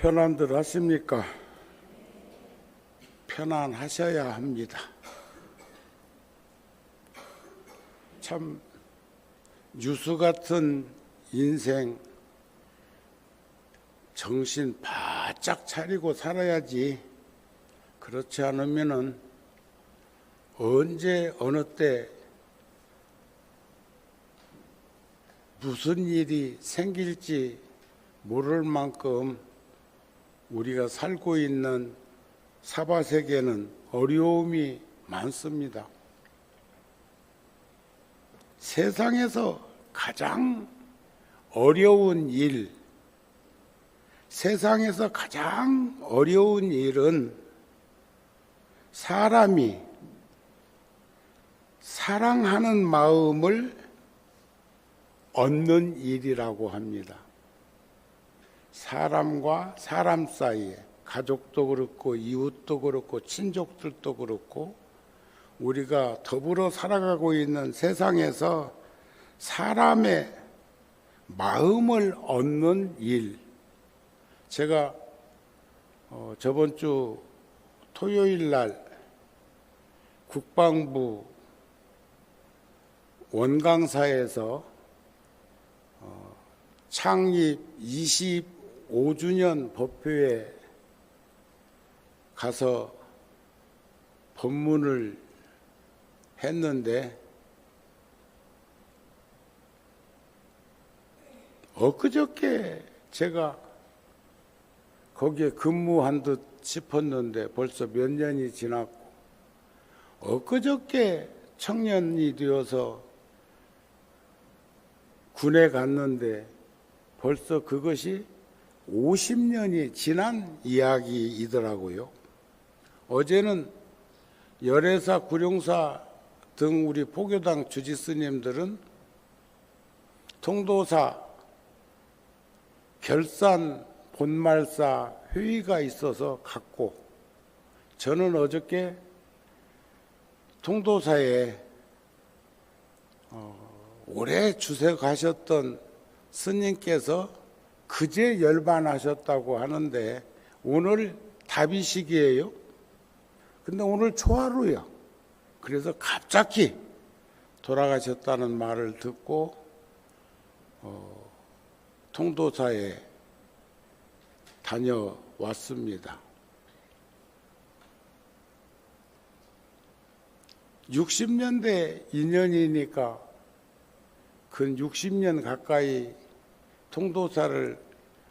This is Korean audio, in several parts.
편안들 하십니까? 편안하셔야 합니다. 참 유수 같은 인생 정신 바짝 차리고 살아야지. 그렇지 않으면은 언제 어느 때 무슨 일이 생길지 모를 만큼 우리가 살고 있는 사바세계는 어려움이 많습니다. 세상에서 가장 어려운 일, 세상에서 가장 어려운 일은 사람이 사랑하는 마음을 얻는 일이라고 합니다. 사람과 사람 사이에 가족도 그렇고 이웃도 그렇고 친족들도 그렇고 우리가 더불어 살아가고 있는 세상에서 사람의 마음을 얻는 일. 제가 저번 주 토요일 날 국방부 원강사에서 창립 25주년 법회에 가서 법문을 했는데 엊그저께 제가 거기에 근무한 듯 싶었는데 벌써 몇 년이 지났고 엊그저께 청년이 되어서 군에 갔는데 벌써 그것이 50년이 지난 이야기이더라고요. 어제는 열애사, 구룡사 등 우리 포교당 주지스님들은 통도사 결산 본말사 회의가 있어서 갔고 저는 어저께 통도사에 오래 주석하셨던 스님께서 그제 열반하셨다고 하는데 오늘 답이식이에요. 근데 오늘 초하루요. 그래서 갑자기 돌아가셨다는 말을 듣고 통도사에 다녀왔습니다. 60년대 인연이니까 근 60년 가까이 통도사를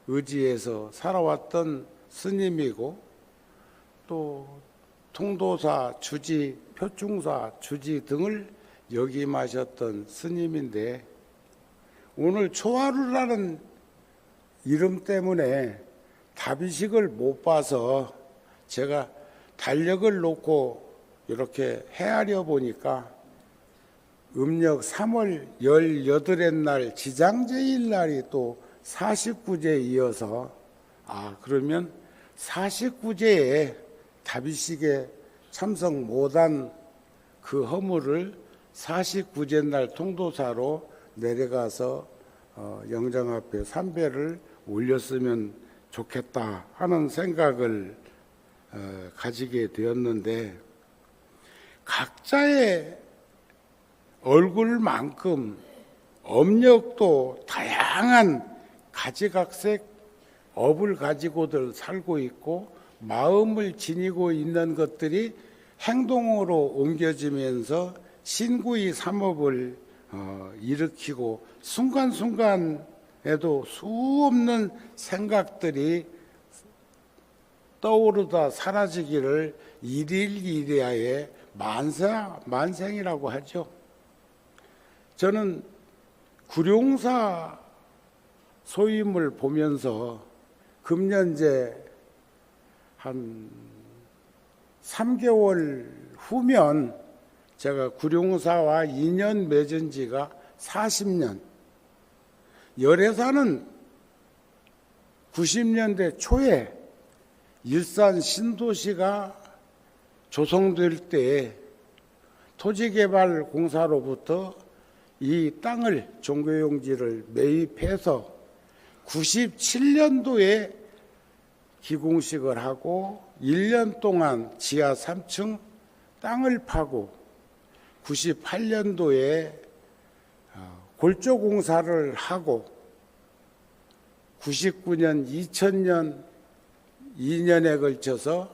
의지해서 살아왔던 스님이고 또 통도사 주지, 표충사 주지 등을 역임하셨던 스님인데 오늘 초하루라는 이름 때문에 답이식을 못 봐서 제가 달력을 놓고 이렇게 헤아려 보니까 음력 3월 18일 날 지장제일 날이 또 49제 이어서 그러면 49제에 답이식에 참석 못한 그 허물을 49제 날 통도사로 내려가서 영장 앞에 삼배를 올렸으면 좋겠다 하는 생각을 가지게 되었는데 각자의 얼굴만큼 업력도 다양한 가지각색 업을 가지고들 살고 있고 마음을 지니고 있는 것들이 행동으로 옮겨지면서 신구의 삼업을 일으키고 순간순간에도 수없는 생각들이 떠오르다 사라지기를 일일이리하에 만생이라고 하죠. 저는 구룡사 소임을 보면서 금년제 한 3개월 후면 제가 구룡사와 인연 맺은 지가 40년, 열애사는 90년대 초에 일산 신도시가 조성될 때 토지개발공사로부터 이 땅을 종교용지를 매입해서 97년도에 기공식을 하고 1년 동안 지하 3층 땅을 파고 98년도에 골조 공사를 하고 99년, 2000년, 2년에 걸쳐서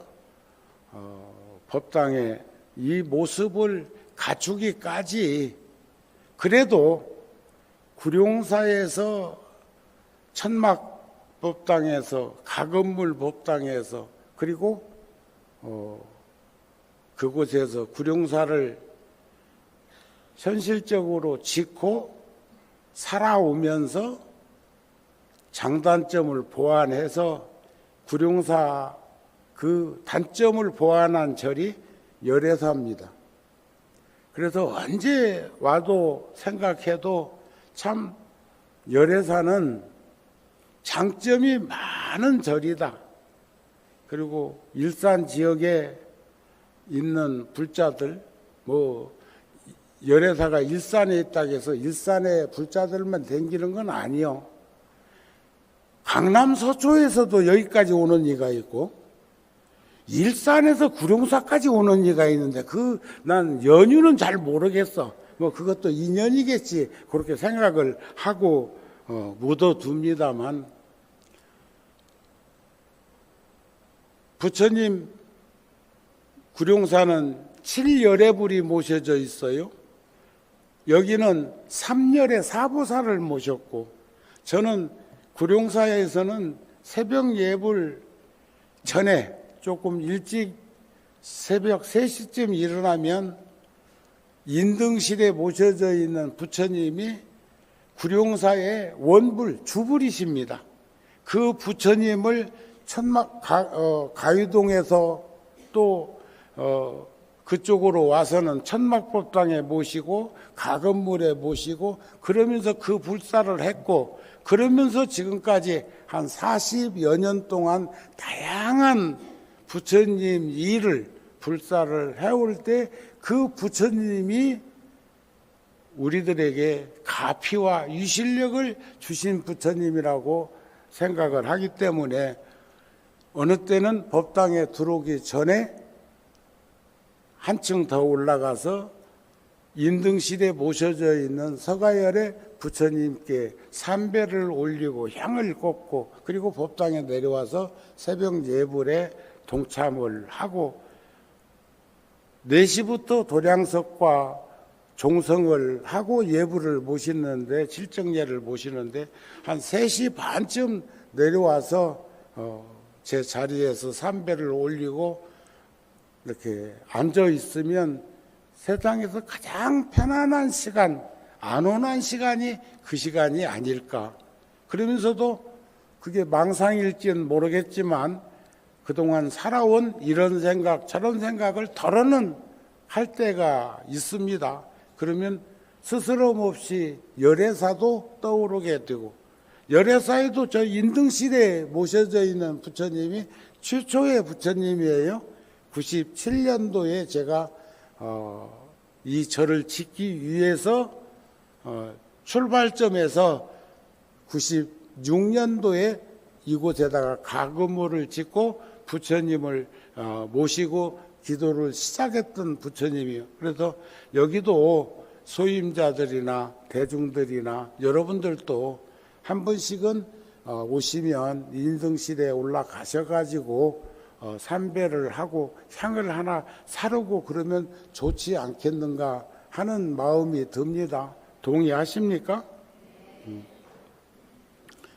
법당에 이 모습을 갖추기까지 그래도 구룡사에서 천막법당에서 가건물 법당에서 그리고 그곳에서 구룡사를 현실적으로 짓고 살아오면서 장단점을 보완해서 구룡사 그 단점을 보완한 절이 열애사입니다. 그래서 언제 와도 생각해도 참 열애사는 장점이 많은 절이다. 그리고 일산 지역에 있는 불자들, 열애사가 일산에 있다고 해서 일산의 불자들만 댕기는 건 아니요. 강남 서초에서도 여기까지 오는 이가 있고 일산에서 구룡사까지 오는 이가 있는데 난 연유는 잘 모르겠어. 그것도 인연이겠지. 그렇게 생각을 하고 묻어둡니다만 부처님 구룡사는 7열애불이 모셔져 있어요. 여기는 3열의 사보살을 모셨고 저는 구룡사에서는 새벽 예불 전에 조금 일찍 새벽 3시쯤 일어나면 인등실에 모셔져 있는 부처님이 구룡사의 원불, 주불이십니다. 그 부처님을 가유동에서 또 그쪽으로 와서는 천막법당에 모시고 가건물에 모시고 그러면서 그 불사를 했고 그러면서 지금까지 한 40여 년 동안 다양한 부처님 일을 불사를 해올 때 그 부처님이 우리들에게 가피와 유실력을 주신 부처님이라고 생각을 하기 때문에 어느 때는 법당에 들어오기 전에 한층 더 올라가서 인등실에 모셔져 있는 서가열의 부처님께 삼배를 올리고 향을 꽂고 그리고 법당에 내려와서 새벽 예불에 동참을 하고 4시부터 도량석과 종성을 하고 예불을 모시는데 칠정예를 모시는데 한 3시 반쯤 내려와서 제 자리에서 삼배를 올리고 이렇게 앉아 있으면 세상에서 가장 편안한 시간, 안온한 시간이 그 시간이 아닐까. 그러면서도 그게 망상일지는 모르겠지만 그동안 살아온 이런 생각, 저런 생각을 덜어는 할 때가 있습니다. 그러면 스스럼 없이 열애사도 떠오르게 되고 열애사에도 저 인등실에 모셔져 있는 부처님이 최초의 부처님이에요. 97년도에 제가 이 절을 짓기 위해서 출발점에서 96년도에 이곳에다가 가건물을 짓고 부처님을 모시고 기도를 시작했던 부처님이에요. 그래서 여기도 소임자들이나 대중들이나 여러분들도 한 번씩은 오시면 인등실에 올라가셔가지고 삼배를 하고 향을 하나 사르고 그러면 좋지 않겠는가 하는 마음이 듭니다. 동의하십니까?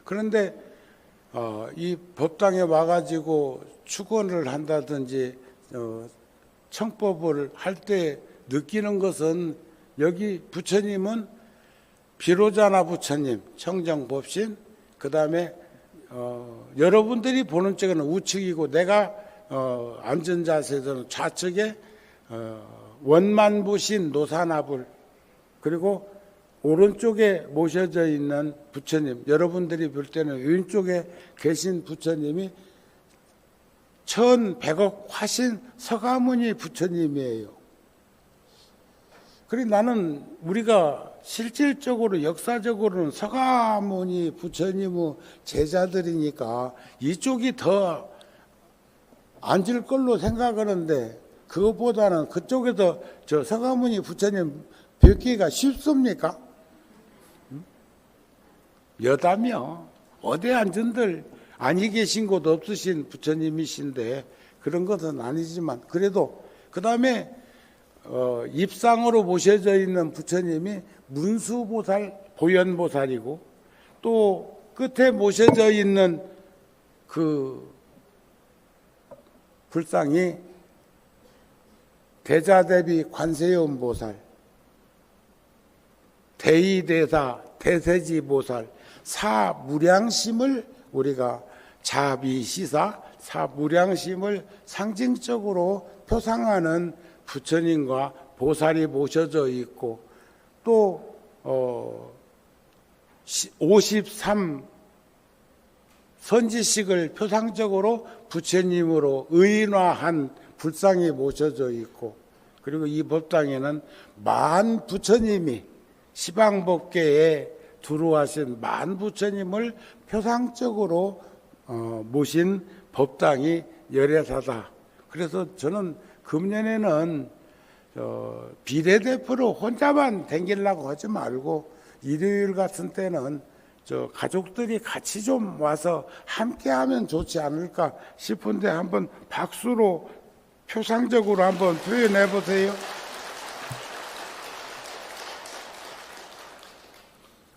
그런데 이 법당에 와가지고 축원을 한다든지 청법을 할 때 느끼는 것은 여기 부처님은 비로자나 부처님, 청정법신, 그 다음에 여러분들이 보는 쪽에는 우측이고 내가 앉은 자세에서는 좌측에 원만부신 노사나불 그리고 오른쪽에 모셔져 있는 부처님, 여러분들이 볼 때는 왼쪽에 계신 부처님이 1100억 화신 서가모니 부처님이에요. 그리고 나는 우리가 실질적으로 역사적으로는 서가모니 부처님의 제자들이니까 이쪽이 더 앉을 걸로 생각하는데 그것보다는 그쪽에서 저 서가모니 부처님 뵙기가 쉽습니까? 여다며 어디 앉은들 아니 계신 곳 없으신 부처님이신데 그런 것은 아니지만 그래도 그 다음에 입상으로 모셔져 있는 부처님이 문수보살, 보현보살이고 또 끝에 모셔져 있는 그 불상이 대자대비 관세음보살, 대의대사 대세지보살, 사무량심을 우리가 자비시사 사무량심을 상징적으로 표상하는 부처님과 보살이 모셔져 있고 또 53 선지식을 표상적으로 부처님으로 의인화한 불상이 모셔져 있고 그리고 이 법당에는 만 부처님이 시방법계에 두루하신 만 부처님을 표상적으로 모신 법당이 열애사다. 그래서 저는 금년에는 비례대표로 혼자만 댕기려고 하지 말고 일요일 같은 때는 가족들이 같이 좀 와서 함께하면 좋지 않을까 싶은데 한번 박수로 표상적으로 한번 표현해 보세요.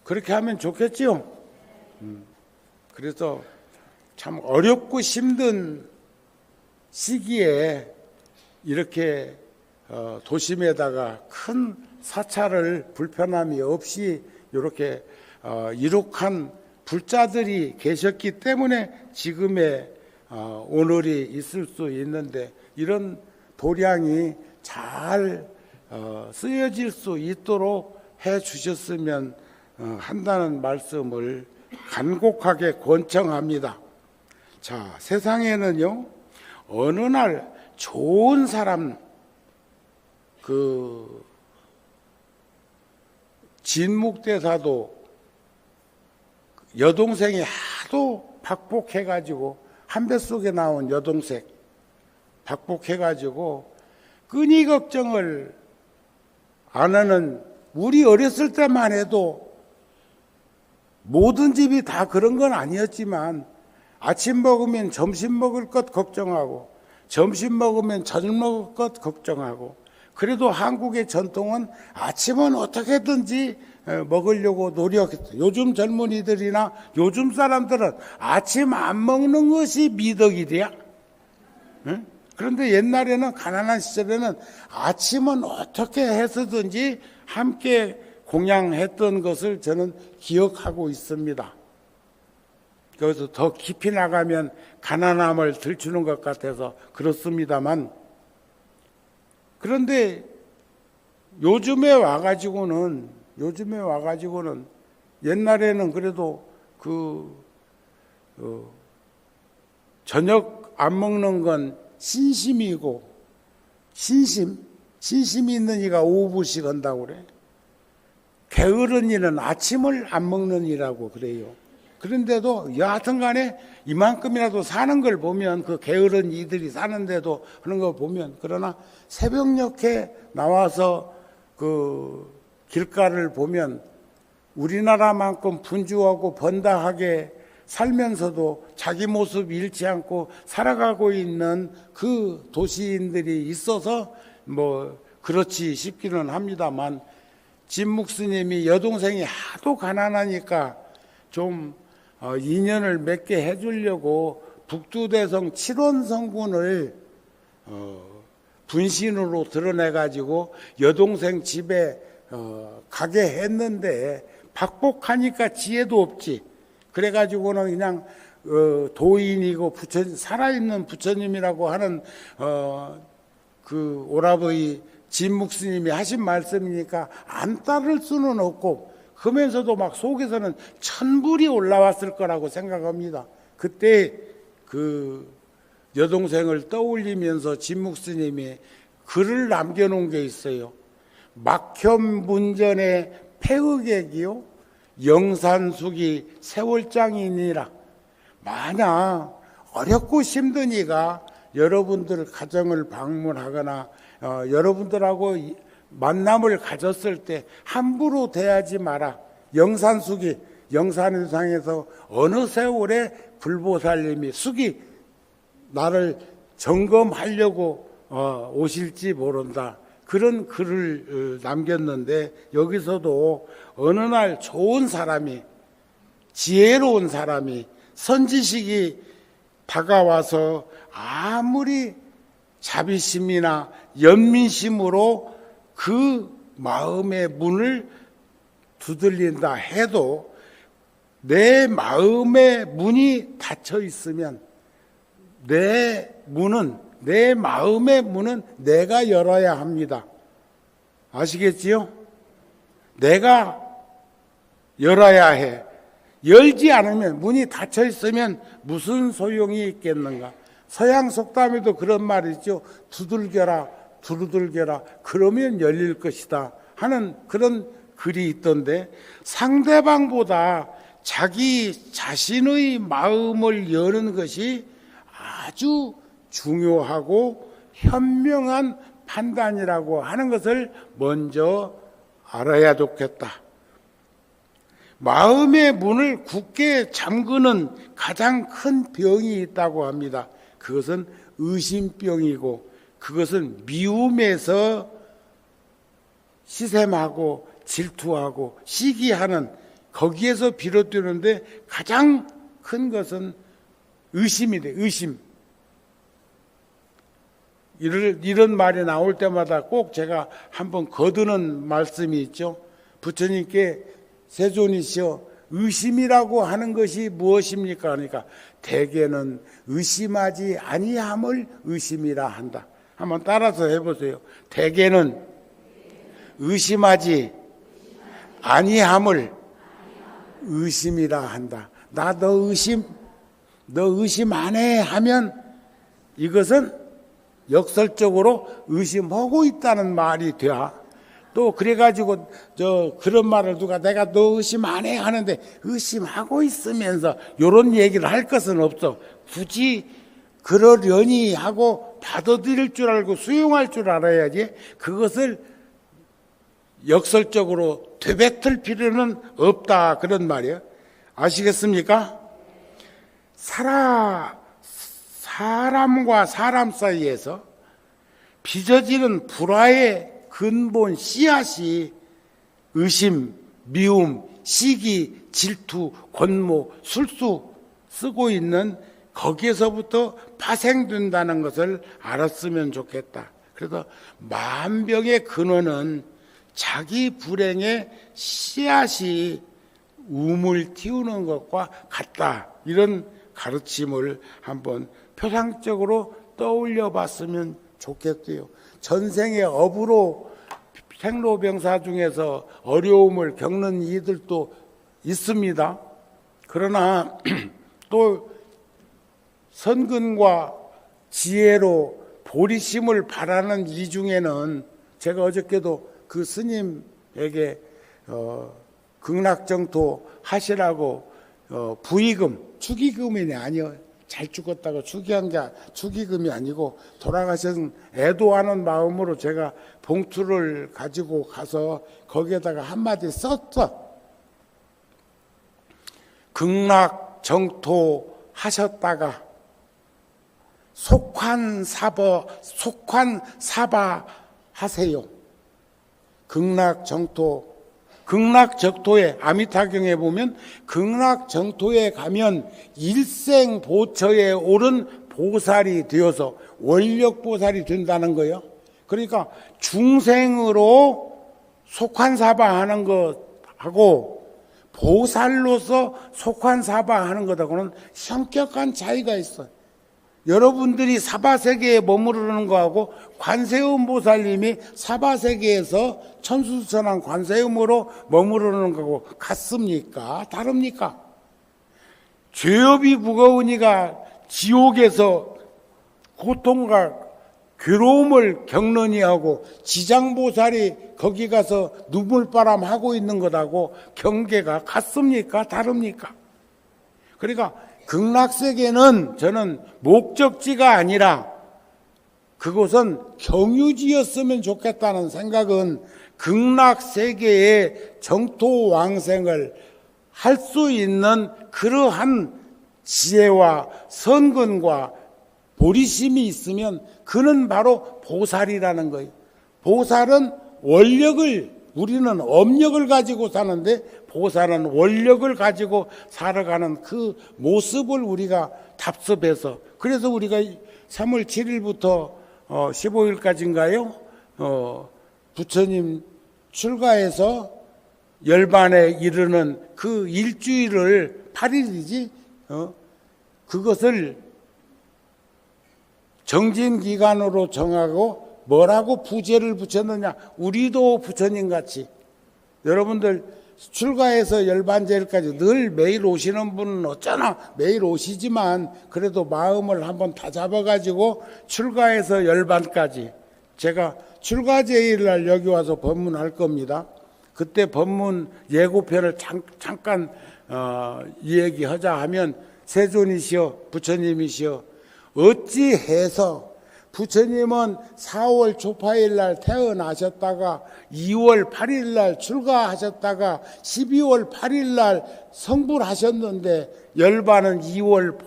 그렇게 하면 좋겠지요. 그래서 참 어렵고 힘든 시기에 이렇게 도심에다가 큰 사찰을 불편함이 없이 이렇게 이룩한 불자들이 계셨기 때문에 지금의 오늘이 있을 수 있는데 이런 도량이 잘 쓰여질 수 있도록 해 주셨으면 한다는 말씀을 간곡하게 권청합니다. 자, 세상에는요, 어느 날 좋은 사람, 진묵대사도 여동생이 하도 박복해가지고 한 뱃속에 나온 여동생 박복해가지고 끈이 걱정을 안 하는 우리 어렸을 때만 해도 모든 집이 다 그런 건 아니었지만 아침 먹으면 점심 먹을 것 걱정하고 점심 먹으면 저녁 먹을 것 걱정하고 그래도 한국의 전통은 아침은 어떻게든지 먹으려고 노력했어요. 요즘 젊은이들이나 요즘 사람들은 아침 안 먹는 것이 미덕이래야. 응? 그런데 옛날에는 가난한 시절에는 아침은 어떻게 해서든지 함께 공양했던 것을 저는 기억하고 있습니다. 그래서 더 깊이 나가면 가난함을 들추는 것 같아서 그렇습니다만 그런데 요즘에 와가지고는 옛날에는 그래도 저녁 안 먹는 건 신심이고 신심이 있는 이가 오후씩 한다고 그래. 게으른 이는 아침을 안 먹는 이라고 그래요. 그런데도 여하튼 간에 이만큼이라도 사는 걸 보면 그 게으른 이들이 사는데도 그런 거 보면 그러나 새벽녘에 나와서 그 길가를 보면 우리나라만큼 분주하고 번다하게 살면서도 자기 모습 잃지 않고 살아가고 있는 그 도시인들이 있어서 뭐 그렇지 싶기는 합니다만 진묵스님이 여동생이 하도 가난하니까 좀 인연을 맺게 해주려고 북두대성 칠원성군을 분신으로 드러내가지고 여동생 집에 가게 했는데 박복하니까 지혜도 없지. 그래가지고는 그냥 도인이고 살아있는 부처님이라고 하는 그 오라버니 진묵스님이 하신 말씀이니까 안 따를 수는 없고 그러면서도 막 속에서는 천불이 올라왔을 거라고 생각합니다. 그때 그 여동생을 떠올리면서 진묵스님이 글을 남겨놓은 게 있어요. 막현문전의 폐흑액이요 영산숙이 세월장이니라. 만약 어렵고 힘든 이가 여러분들 가정을 방문하거나 여러분들하고 만남을 가졌을 때 함부로 대하지 마라. 영산수기, 영산유상에서 어느 세월에 불보살님이 숙이 나를 점검하려고 오실지 모른다. 그런 글을 남겼는데, 여기서도 어느 날 좋은 사람이, 지혜로운 사람이, 선지식이 다가와서 아무리 자비심이나 연민심으로 그 마음의 문을 두들린다 해도 내 마음의 문이 닫혀 있으면 내 마음의 문은 내가 열어야 합니다. 아시겠지요? 내가 열어야 해. 열지 않으면, 문이 닫혀 있으면 무슨 소용이 있겠는가? 서양 속담에도 그런 말이 있죠. 두들겨라, 두들겨라, 그러면 열릴 것이다 하는 그런 글이 있던데, 상대방보다 자기 자신의 마음을 여는 것이 아주 중요하고 현명한 판단이라고 하는 것을 먼저 알아야 좋겠다. 마음의 문을 굳게 잠그는 가장 큰 병이 있다고 합니다. 그것은 의심병이고, 그것은 미움에서 시샘하고 질투하고 시기하는, 거기에서 비롯되는데 가장 큰 것은 의심이래. 의심. 이런 말이 나올 때마다 꼭 제가 한번 거두는 말씀이 있죠. 부처님께 세존이시여, 의심이라고 하는 것이 무엇입니까? 그러니까 대개는 의심하지 아니함을 의심이라 한다. 한번 따라서 해보세요. 대개는 의심하지 아니함을 의심이라 한다. 나 너 의심 안 해 하면 이것은 역설적으로 의심하고 있다는 말이 돼. 또 그래가지고 그런 말을 누가 내가 너 의심 안 해 하는데 의심하고 있으면서 이런 얘기를 할 것은 없어. 굳이 그러려니 하고 받아들일 줄 알고 수용할 줄 알아야지, 그것을 역설적으로 되뱉을 필요는 없다, 그런 말이에요. 아시겠습니까? 사람과 사람 사이에서 빚어지는 불화의 근본 씨앗이 의심, 미움, 시기, 질투, 권모, 술수 쓰고 있는 거기에서부터 파생된다는 것을 알았으면 좋겠다. 그래서 만병의 근원은 자기 불행의 씨앗이 우물 틔우는 것과 같다. 이런 가르침을 한번 표상적으로 떠올려 봤으면 좋겠고요. 전생의 업으로 생로병사 중에서 어려움을 겪는 이들도 있습니다. 그러나 또 선근과 지혜로 보리심을 바라는 이 중에는, 제가 어저께도 그 스님에게 극락정토 하시라고 부의금, 축의금이 아니요, 잘 죽었다고 축의금이 아니고 돌아가신 애도하는 마음으로 제가 봉투를 가지고 가서 거기에다가 한마디 썼어. 극락정토 하셨다가 속환사바 하세요. 극락정토에 아미타경에 보면 극락정토에 가면 일생보처에 오른 보살이 되어서 원력보살이 된다는 거예요. 그러니까 중생으로 속환사바하는 것하고 보살로서 속환사바하는 것하고는 성격한 차이가 있어요. 여러분들이 사바세계에 머무르는 거하고 관세음 보살님이 사바세계에서 천수천왕 관세음으로 머무르는 거하고 같습니까? 다릅니까? 죄업이 무거우니까 지옥에서 고통과 괴로움을 겪느니 하고 지장보살이 거기 가서 눈물바람 하고 있는 것하고 경계가 같습니까? 다릅니까? 그러니까 극락세계는 저는 목적지가 아니라 그곳은 경유지였으면 좋겠다는 생각은 극락세계의 정토왕생을 할 수 있는 그러한 지혜와 선근과 보리심이 있으면 그는 바로 보살이라는 거예요. 보살은 원력을, 우리는 업력을 가지고 사는데 보살은 원력을 가지고 살아가는 그 모습을 우리가 답습해서, 그래서 우리가 3월 7일부터 15일까지인가요? 부처님 출가해서 열반에 이르는 그 일주일을 8일이지 그것을 정진기간으로 정하고 뭐라고 부제를 붙였느냐. 우리도 부처님같이 여러분들 출가해서 열반제일까지 늘 매일 오시는 분은 어쩌나 매일 오시지만 그래도 마음을 한번 다 잡아가지고 출가해서 열반까지, 제가 출가제일날 여기 와서 법문할 겁니다. 그때 법문 예고편을 잠깐 얘기하자 하면, 세존이시여 부처님이시여, 어찌해서 부처님은 4월 초파일날 태어나셨다가 2월 8일날 출가하셨다가 12월 8일날 성불하셨는데 열반은 2월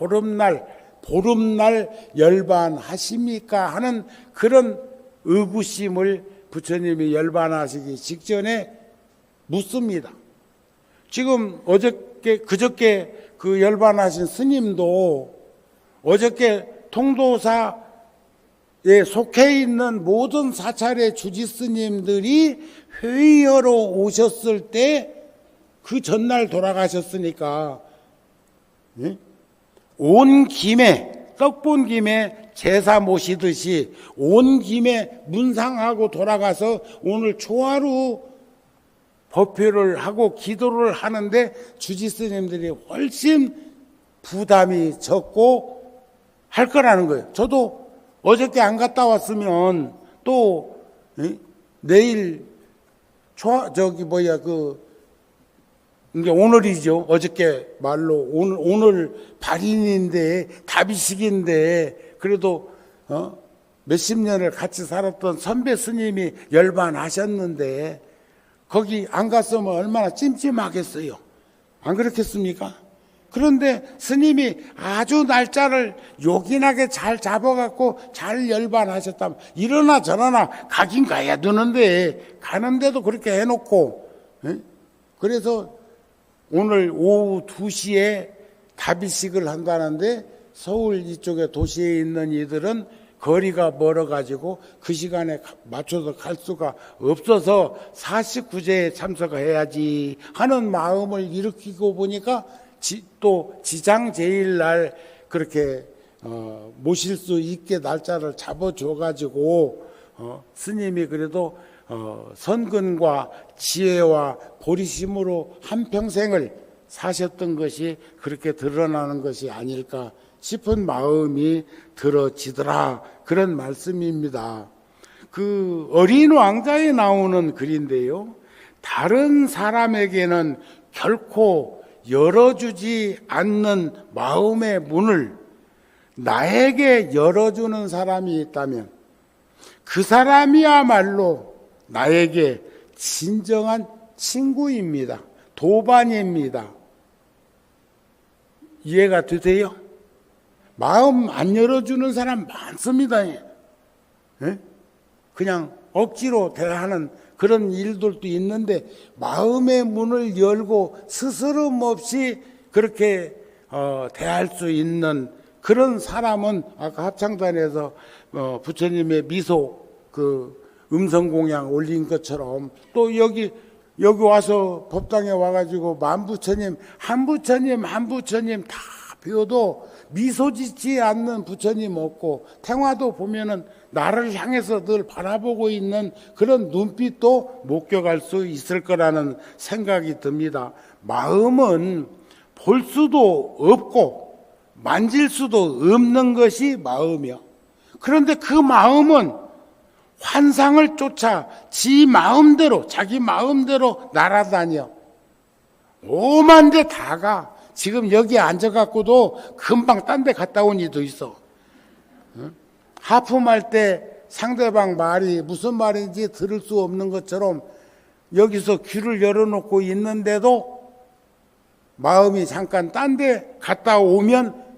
보름날 열반하십니까 하는 그런 의구심을 부처님이 열반하시기 직전에 묻습니다. 지금 그저께 그 열반하신 스님도 어저께 통도사에 속해 있는 모든 사찰의 주지 스님들이 회의하러 오셨을 때 그 전날 돌아가셨으니까, 온 김에 떡 본 김에 제사 모시듯이 온 김에 문상하고 돌아가서 오늘 초하루 법회를 하고 기도를 하는데 주지 스님들이 훨씬 부담이 적고 할 거라는 거예요. 저도 어저께 안 갔다 왔으면 또 내일 이게 오늘이죠. 어저께 말로 오늘 발인인데 다비식인데 그래도 몇십 년을 같이 살았던 선배 스님이 열반하셨는데 거기 안 갔으면 얼마나 찜찜하겠어요. 안 그렇겠습니까? 그런데 스님이 아주 날짜를 요긴하게 잘 잡아갖고 잘 열반하셨다면 이러나 저러나 가긴 가야 되는데 가는데도 그렇게 해놓고, 그래서 오늘 오후 2시에 다비식을 한다는데 서울 이쪽에 도시에 있는 이들은 거리가 멀어가지고 그 시간에 맞춰서 갈 수가 없어서 49제에 참석해야지 하는 마음을 일으키고 보니까 또 지장제일날 그렇게 모실 수 있게 날짜를 잡아줘가지고 스님이 그래도 선근과 지혜와 보리심으로 한평생을 사셨던 것이 그렇게 드러나는 것이 아닐까 싶은 마음이 들어지더라, 그런 말씀입니다. 그 어린 왕자에 나오는 글인데요, 다른 사람에게는 결코 열어주지 않는 마음의 문을 나에게 열어주는 사람이 있다면 그 사람이야말로 나에게 진정한 친구입니다. 도반입니다. 이해가 되세요? 마음 안 열어주는 사람 많습니다. 그냥 억지로 대하는 그런 일들도 있는데 마음의 문을 열고 스스럼 없이 그렇게 대할 수 있는 그런 사람은 아까 합창단에서 부처님의 미소 그 음성공양 올린 것처럼 또 여기 와서 법당에 와가지고 만부처님 한부처님 다 배워도 미소 짓지 않는 부처님 없고, 태화도 보면은 나를 향해서 늘 바라보고 있는 그런 눈빛도 목격할 수 있을 거라는 생각이 듭니다. 마음은 볼 수도 없고 만질 수도 없는 것이 마음이요. 그런데 그 마음은 환상을 쫓아 자기 마음대로 날아다녀. 오만 데 다 가. 지금 여기 앉아갖고도 금방 딴 데 갔다 온 이도 있어. 하품할 때 상대방 말이 무슨 말인지 들을 수 없는 것처럼 여기서 귀를 열어놓고 있는데도 마음이 잠깐 딴 데 갔다 오면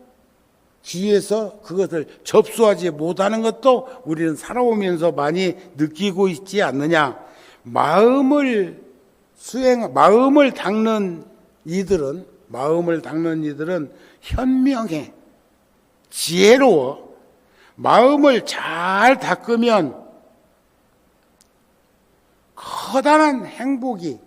귀에서 그것을 접수하지 못하는 것도 우리는 살아오면서 많이 느끼고 있지 않느냐. 마음을 닦는 이들은 현명해, 지혜로워. 마음을 잘 닦으면 커다란 행복이,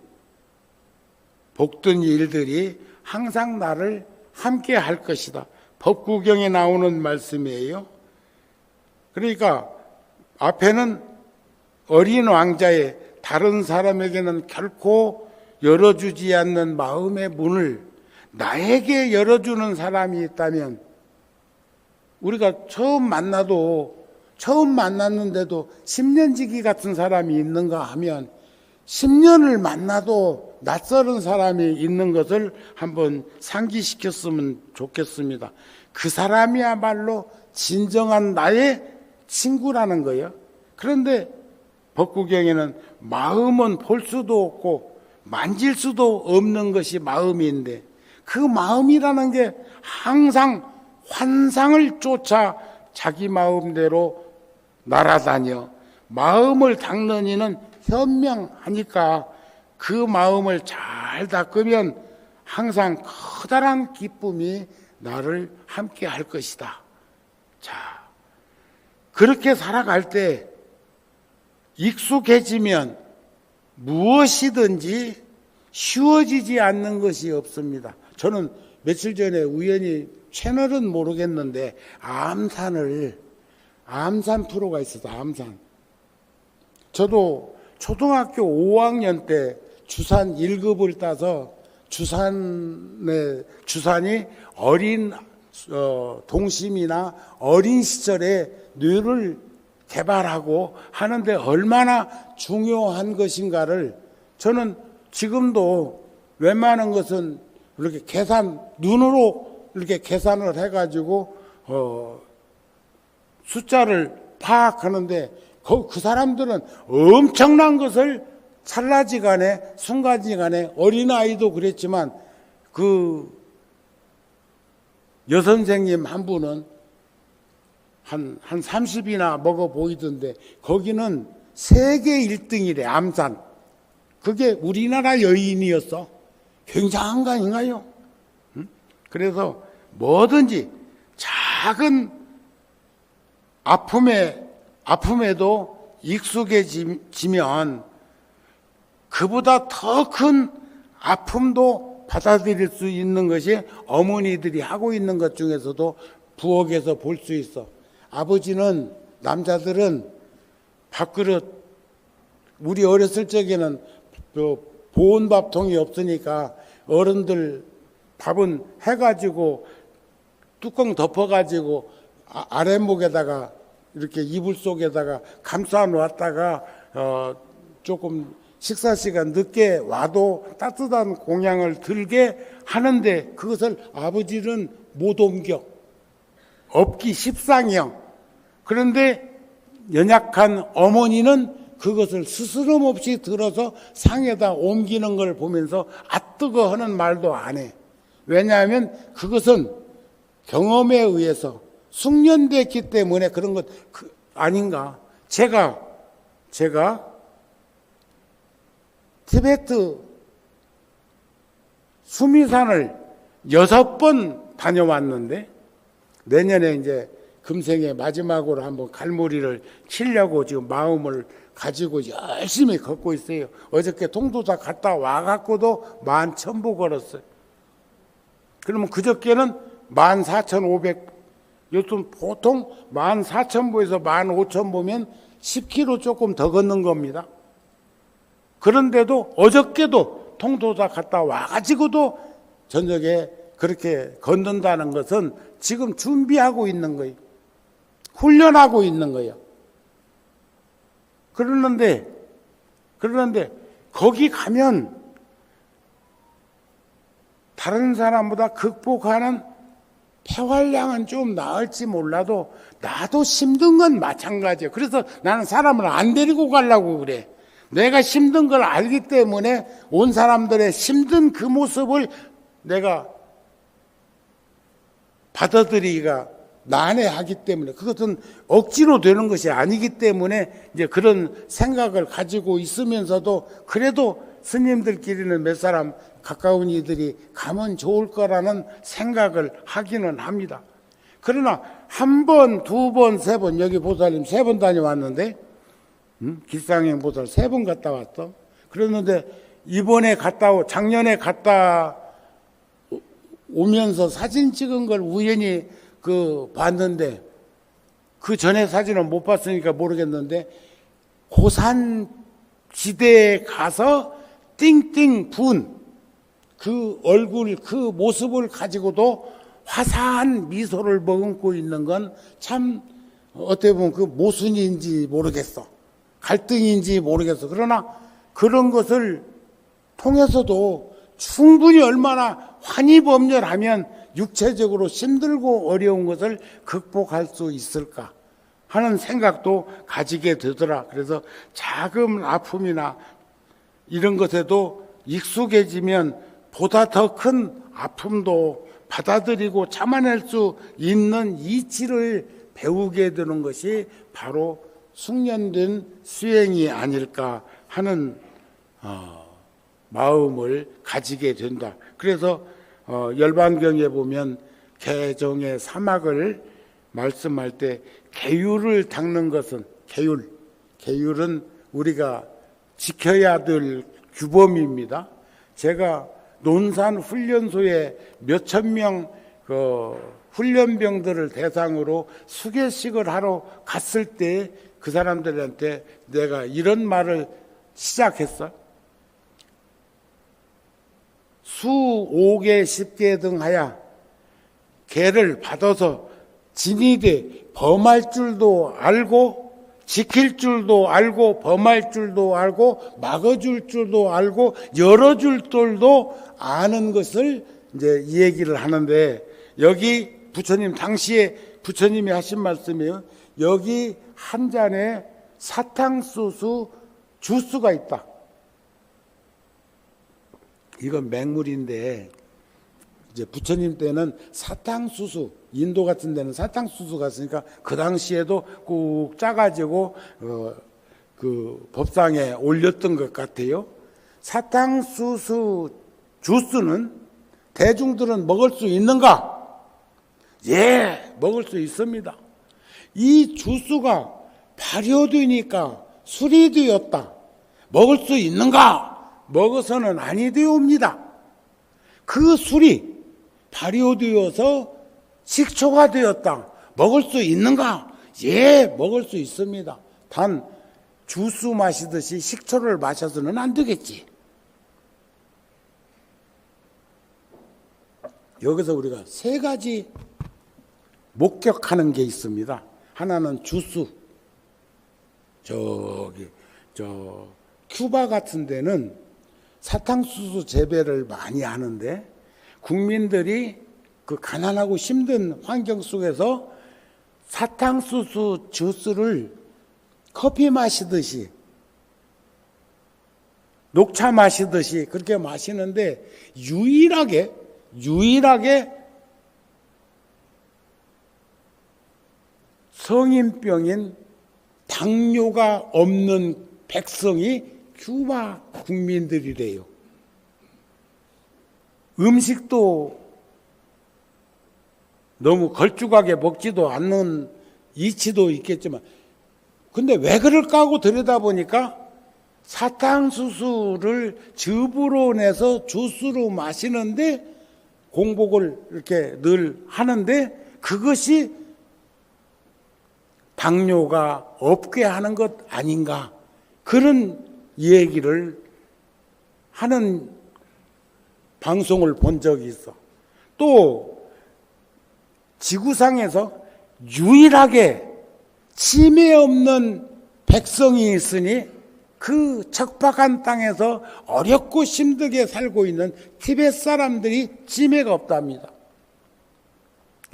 복된 일들이 항상 나를 함께 할 것이다. 법구경에 나오는 말씀이에요. 그러니까 앞에는 어린 왕자의 다른 사람에게는 결코 열어주지 않는 마음의 문을 나에게 열어주는 사람이 있다면, 우리가 처음 만났는데도 10년지기 같은 사람이 있는가 하면 10년을 만나도 낯설은 사람이 있는 것을 한번 상기시켰으면 좋겠습니다. 그 사람이야말로 진정한 나의 친구라는 거예요. 그런데 법구경에는 마음은 볼 수도 없고 만질 수도 없는 것이 마음인데, 그 마음이라는 게 항상 환상을 쫓아 자기 마음대로 날아다녀. 마음을 닦는 이는 현명하니까 그 마음을 잘 닦으면 항상 커다란 기쁨이 나를 함께 할 것이다. 자, 그렇게 살아갈 때 익숙해지면 무엇이든지 쉬워지지 않는 것이 없습니다. 저는 며칠 전에 우연히 채널은 모르겠는데 암산 프로가 있어서 암산. 저도 초등학교 5학년 때 주산 1급을 따서 주산이 어린 동심이나 어린 시절에 뇌를 개발하고 하는데 얼마나 중요한 것인가를 저는 지금도 웬만한 것은 이렇게 눈으로 이렇게 계산을 해가지고 숫자를 파악하는데 그 사람들은 엄청난 것을 찰나지간에 순간지간에, 어린아이도 그랬지만 그 여선생님 한 분은 한 30이나 먹어 보이던데 거기는 세계 1등이래. 암산. 그게 우리나라 여인이었어. 굉장한 거 아닌가요? 그래서 뭐든지 작은 아픔에도 익숙해지면 그보다 더 큰 아픔도 받아들일 수 있는 것이 어머니들이 하고 있는 것 중에서도 부엌에서 볼 수 있어. 아버지는, 남자들은 밥그릇, 우리 어렸을 적에는 보온밥통이 없으니까 어른들 밥은 해가지고 뚜껑 덮어가지고 아랫목에다가 이렇게 이불 속에다가 감싸 놓았다가 조금 식사 시간 늦게 와도 따뜻한 공양을 들게 하는데 그것을 아버지는 못 옮겨. 업기 십상이요. 그런데 연약한 어머니는 그것을 스스럼 없이 들어서 상에다 옮기는 걸 보면서 뜨거 하는 말도 안 해. 왜냐하면 그것은 경험에 의해서 숙련됐기 때문에 그런 것 아닌가. 제가 티베트 수미산을 6번 다녀왔는데 내년에 이제 금생에 마지막으로 한번 갈무리를 치려고 지금 마음을 가지고 열심히 걷고 있어요. 어저께 통도사 갔다 와갖고도 11,000보 걸었어요. 그러면 그저께는 14,500, 요즘 보통 14,000보에서 15,000보면 10km 조금 더 걷는 겁니다. 그런데도 어저께도 통도사 갔다 와가지고도 저녁에 그렇게 걷는다는 것은 지금 준비하고 있는 거예요. 훈련하고 있는 거예요. 그러는데 거기 가면 다른 사람보다 극복하는 폐활량은 좀 나을지 몰라도 나도 힘든 건 마찬가지예요. 그래서 나는 사람을 안 데리고 가려고 그래. 내가 힘든 걸 알기 때문에 온 사람들의 힘든 그 모습을 내가 받아들이기가 난해하기 때문에, 그것은 억지로 되는 것이 아니기 때문에 이제 그런 생각을 가지고 있으면서도 그래도 스님들끼리는 몇 사람 가까운 이들이 가면 좋을 거라는 생각을 하기는 합니다. 그러나 한 번, 두 번, 세 번, 여기 보살님 3번 다녀왔는데, 길상행 보살 3번 갔다 왔어. 그랬는데 이번에 작년에 갔다 오면서 사진 찍은 걸 우연히 봤는데, 그 전에 사진은 못 봤으니까 모르겠는데, 고산 지대에 가서 띵띵 분 그 얼굴, 그 모습을 가지고도 화사한 미소를 머금고 있는 건 참 어떻게 보면 그 모순인지 모르겠어. 갈등인지 모르겠어. 그러나 그런 것을 통해서도 충분히 얼마나 환희범절하면 육체적으로 힘들고 어려운 것을 극복할 수 있을까 하는 생각도 가지게 되더라. 그래서 작은 아픔이나 이런 것에도 익숙해지면 보다 더 큰 아픔도 받아들이고 참아낼 수 있는 이치를 배우게 되는 것이 바로 숙련된 수행이 아닐까 하는 마음을 가지게 된다. 그래서 열반경에 보면 개정의 사막을 말씀할 때 계율을 닦는 것은, 계율은 우리가 지켜야 될 규범입니다. 제가 논산 훈련소에 몇천 명 훈련병들을 대상으로 수계식을 하러 갔을 때 그 사람들한테 내가 이런 말을 시작했어. 수 5개 10개 등 하야 계를 받아서 진이되 범할 줄도 알고 지킬 줄도 알고 범할 줄도 알고 막아줄 줄도 알고 열어줄 줄도 아는 것을 이제 이 얘기를 하는데, 여기 부처님 당시에 부처님이 하신 말씀이에요. 여기 한 잔에 사탕수수 주스가 있다. 이건 맹물인데 이제 부처님 때는 사탕수수, 인도 같은 데는 사탕수수가 있으니까 그 당시에도 꾹 짜가지고 그 법상에 올렸던 것 같아요. 사탕수수 주스는 대중들은 먹을 수 있는가? 예, 먹을 수 있습니다. 이 주스가 발효되니까 술이 되었다. 먹을 수 있는가? 먹어서는 아니 되옵니다. 그 술이 발효되어서 식초가 되었다. 먹을 수 있는가? 예, 먹을 수 있습니다. 단 주스 마시듯이 식초를 마셔서는 안 되겠지. 여기서 우리가 3가지 목격하는 게 있습니다. 하나는 주스. 큐바 같은 데는 사탕수수 재배를 많이 하는데, 국민들이 그 가난하고 힘든 환경 속에서 사탕수수 주스를 커피 마시듯이, 녹차 마시듯이 그렇게 마시는데, 유일하게 성인병인 당뇨가 없는 백성이 큐바 국민들이래요. 음식도 너무 걸쭉하게 먹지도 않는 이치도 있겠지만, 근데 왜 그럴까 하고 들여다보니까 사탕수수를 즙으로 내서 주스로 마시는데 공복을 이렇게 늘 하는데, 그것이 당뇨가 없게 하는 것 아닌가, 그런 얘기를 하는 방송을 본 적이 있어. 또 지구상에서 유일하게 치매 없는 백성이 있으니 그 척박한 땅에서 어렵고 힘들게 살고 있는 티벳 사람들이 치매가 없답니다.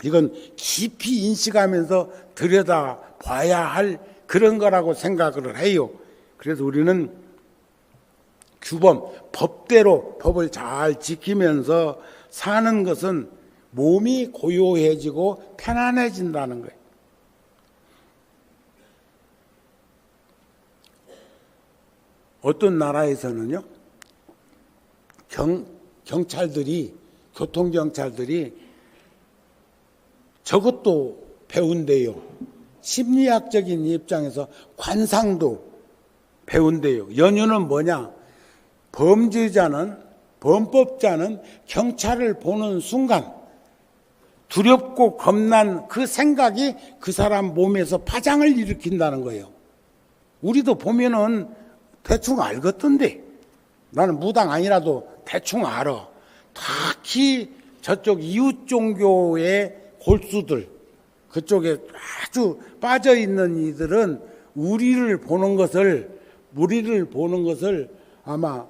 이건 깊이 인식하면서 들여다 봐야 할 그런 거라고 생각을 해요. 그래서 우리는 규범, 법대로 법을 잘 지키면서 사는 것은 몸이 고요해지고 편안해진다는 거예요. 어떤 나라에서는요, 경찰들이, 교통경찰들이 저것도 배운대요. 심리학적인 입장에서 관상도 배운대요. 연유는 뭐냐? 범법자는 경찰을 보는 순간 두렵고 겁난 그 생각이 그 사람 몸에서 파장을 일으킨다는 거예요. 우리도 보면은 대충 알겠던데, 나는 무당 아니라도 대충 알아. 특히 저쪽 이웃 종교의 골수들, 그쪽에 아주 빠져 있는 이들은 우리를 보는 것을 아마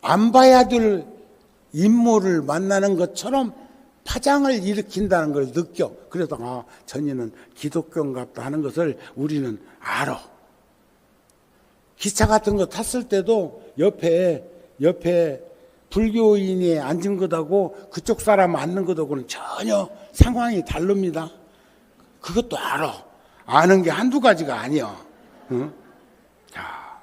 안 봐야 될 인물을 만나는 것처럼 파장을 일으킨다는 걸 느껴. 그래서 전이는 기독교인갑다 하는 것을 우리는 알아. 기차 같은 거 탔을 때도 옆에 불교인이 앉은 것하고 그쪽 사람 앉는 것하고는 전혀 상황이 다릅니다. 그것도 알아. 아는 게 한두 가지가 아니야. 응? 자,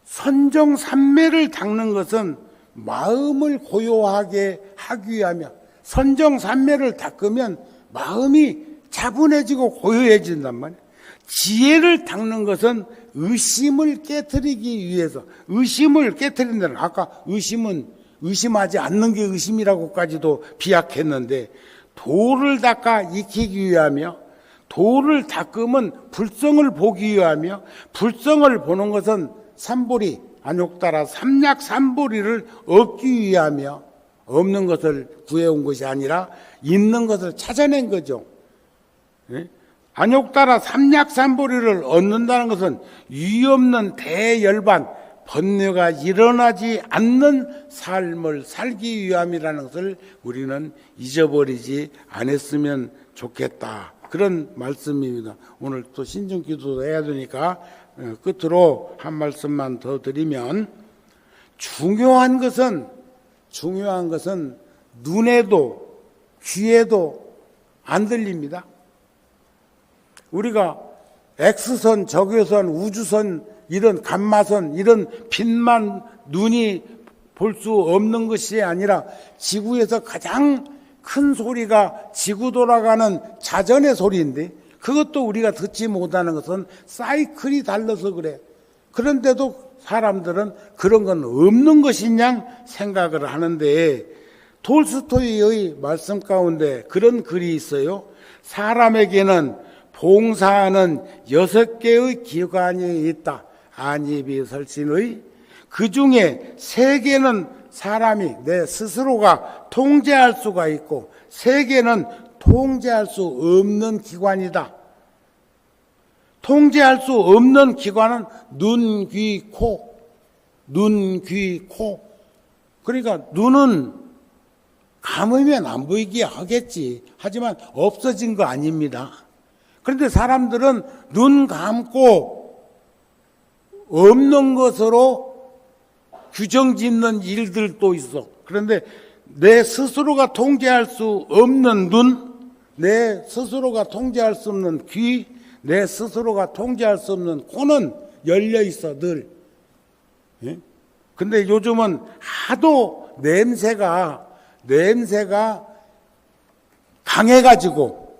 선정산매를 닦는 것은 마음을 고요하게 하기 위하며, 선정산매를 닦으면 마음이 차분해지고 고요해진단 말이야. 지혜를 닦는 것은 의심을 깨트리기 위해서, 의심을 깨트린다는, 아까 의심은 의심하지 않는 게 의심이라고까지도 비약했는데, 도를 닦아 익히기 위하며, 도를 닦으면 불성을 보기 위하며, 불성을 보는 것은 삼보리, 안욕따라 삼약삼보리를 얻기 위하며, 없는 것을 구해온 것이 아니라 있는 것을 찾아낸 거죠. 안욕따라 삼약삼보리를 얻는다는 것은 유없는 대열반, 번뇌가 일어나지 않는 삶을 살기 위함이라는 것을 우리는 잊어버리지 않았으면 좋겠다. 그런 말씀입니다. 오늘 또 신중기도도 해야 되니까 끝으로 한 말씀만 더 드리면, 중요한 것은 눈에도 귀에도 안 들립니다. 우리가 X선, 적외선, 우주선, 이런 감마선, 이런 빛만 눈이 볼 수 없는 것이 아니라 지구에서 가장 큰 소리가 지구 돌아가는 자전의 소리인데, 그것도 우리가 듣지 못하는 것은 사이클이 달라서 그래. 그런데도 사람들은 그런 건 없는 것이냐 생각을 하는데, 톨스토이의 말씀 가운데 그런 글이 있어요. 사람에게는 봉사하는 6개의 기관이 있다. 안입이 설신의. 그 중에 3개는 사람이 내 스스로가 통제할 수가 있고, 3개는 통제할 수 없는 기관이다. 통제할 수 없는 기관은 눈, 귀, 코. 눈, 귀, 코. 그러니까 눈은 감으면 안 보이게 하겠지. 하지만 없어진 거 아닙니다. 그런데 사람들은 눈 감고 없는 것으로 규정 짓는 일들도 있어. 그런데 내 스스로가 통제할 수 없는 눈, 내 스스로가 통제할 수 없는 귀, 내 스스로가 통제할 수 없는 코는 열려 있어, 늘. 예? 근데 요즘은 하도 냄새가 강해가지고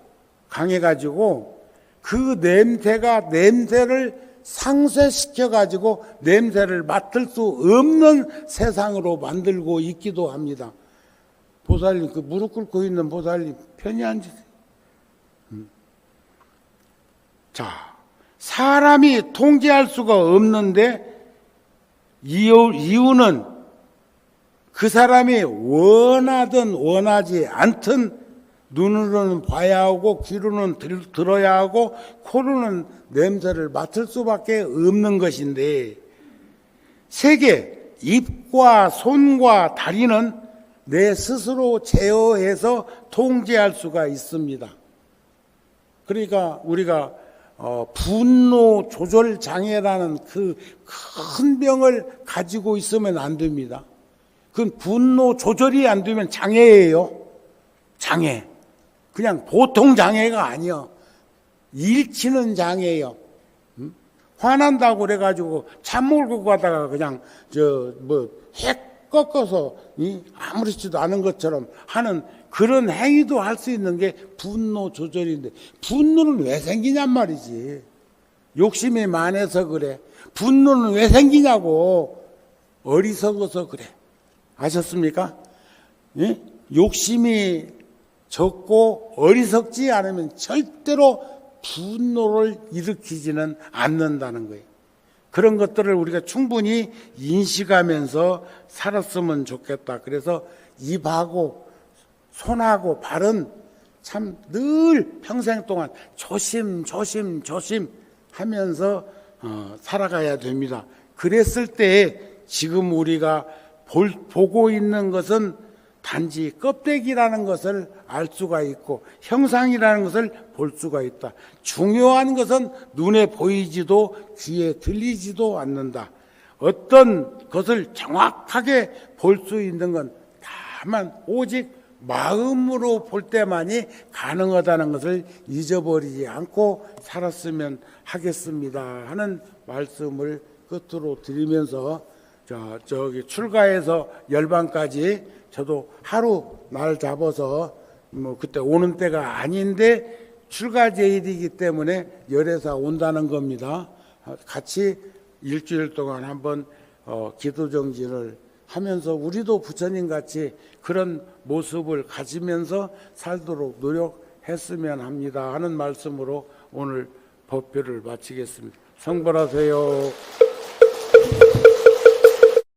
그 냄새를 상쇄시켜가지고 냄새를 맡을 수 없는 세상으로 만들고 있기도 합니다. 보살님, 그 무릎 꿇고 있는 보살님 편히 앉으세요. 자, 사람이 통제할 수가 없는데 이유는 그 사람이 원하든 원하지 않든 눈으로는 봐야 하고, 귀로는 들어야 하고, 코로는 냄새를 맡을 수밖에 없는 것인데, 3개, 입과 손과 다리는 내 스스로 제어해서 통제할 수가 있습니다. 그러니까 우리가 분노 조절 장애라는 그 큰 병을 가지고 있으면 안 됩니다. 그건 분노 조절이 안 되면 장애예요. 장애. 그냥 보통 장애가 아니요. 일치는 장애예요. 화난다고 그래가지고 차 몰고 가다가 그냥 핵 꺾어서 아무렇지도 않은 것처럼 하는 그런 행위도 할 수 있는 게 분노 조절인데, 분노는 왜 생기냔 말이지. 욕심이 많아서 그래. 분노는 왜 생기냐고. 어리석어서 그래. 아셨습니까? 예? 욕심이 적고 어리석지 않으면 절대로 분노를 일으키지는 않는다는 거예요. 그런 것들을 우리가 충분히 인식하면서 살았으면 좋겠다. 그래서 입하고 손하고 발은 참 늘 평생 동안 조심 하면서 살아가야 됩니다. 그랬을 때 지금 우리가 보고 있는 것은 단지 껍데기라는 것을 알 수가 있고 형상이라는 것을 볼 수가 있다. 중요한 것은 눈에 보이지도 귀에 들리지도 않는다. 어떤 것을 정확하게 볼 수 있는 건 다만 오직 마음으로 볼 때만이 가능하다는 것을 잊어버리지 않고 살았으면 하겠습니다 하는 말씀을 끝으로 드리면서 저기 출가해서 열반까지 저도 하루 날 잡아서 그때 오는 때가 아닌데 출가제일이기 때문에 열애사 온다는 겁니다. 같이 일주일 동안 한번 기도정진을 하면서 우리도 부처님 같이 그런 모습을 가지면서 살도록 노력했으면 합니다 하는 말씀으로 오늘 법회를 마치겠습니다. 성불하세요.